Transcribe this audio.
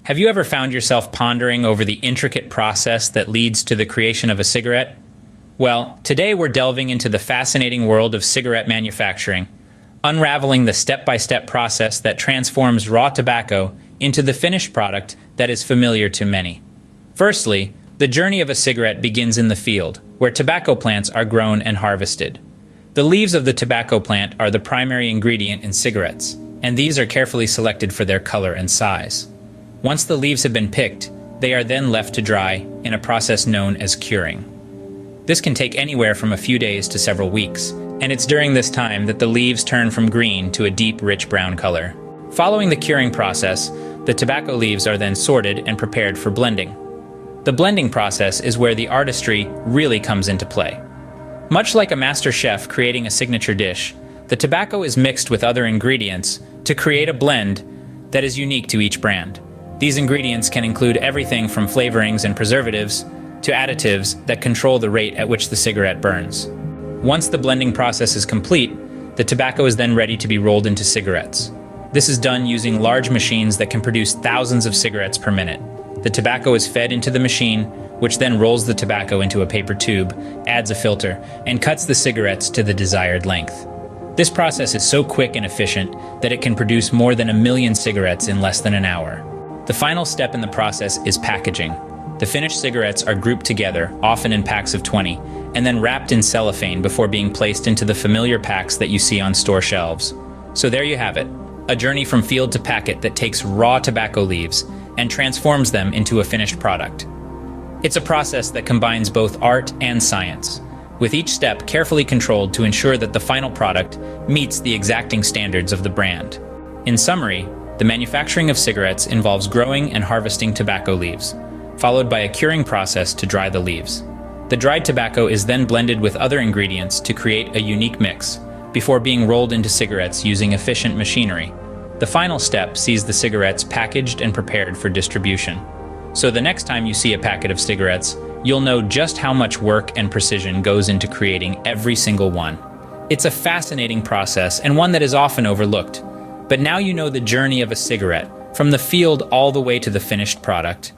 Have you ever found yourself pondering over the intricate process that leads to the creation of a cigarette? Well, today we're delving into the fascinating world of cigarette manufacturing, unraveling the step-by-step process that transforms raw tobacco into the finished product that is familiar to many. Firstly, the journey of a cigarette begins in the field, where tobacco plants are grown and harvested. The leaves of the tobacco plant are the primary ingredient in cigarettes, and these are carefully selected for their color and size. Once the leaves have been picked, they are then left to dry in a process known as curing. This can take anywhere from a few days to several weeks, and it's during this time that the leaves turn from green to a deep, rich brown color. Following the curing process, the tobacco leaves are then sorted and prepared for blending. The blending process is where the artistry really comes into play. Much like a master chef creating a signature dish, the tobacco is mixed with other ingredients to create a blend that is unique to each brand. These ingredients can include everything from flavorings and preservatives to additives that control the rate at which the cigarette burns. Once the blending process is complete, the tobacco is then ready to be rolled into cigarettes. This is done using large machines that can produce thousands of cigarettes per minute. The tobacco is fed into the machine, which then rolls the tobacco into a paper tube, adds a filter, and cuts the cigarettes to the desired length. This process is so quick and efficient that it can produce more than 1 million cigarettes in less than an hour. The final step in the process is packaging. The finished cigarettes are grouped together, often in packs of 20, and then wrapped in cellophane before being placed into the familiar packs that you see on store shelves. So there you have it, a journey from field to packet that takes raw tobacco leaves and transforms them into a finished product. It's a process that combines both art and science, with each step carefully controlled to ensure that the final product meets the exacting standards of the brand. In summary, the manufacturing of cigarettes involves growing and harvesting tobacco leaves, followed by a curing process to dry the leaves. The dried tobacco is then blended with other ingredients to create a unique mix, before being rolled into cigarettes using efficient machinery. The final step sees the cigarettes packaged and prepared for distribution. So the next time you see a packet of cigarettes, you'll know just how much work and precision goes into creating every single one. It's a fascinating process and one that is often overlooked. But now you know the journey of a cigarette, from the field all the way to the finished product.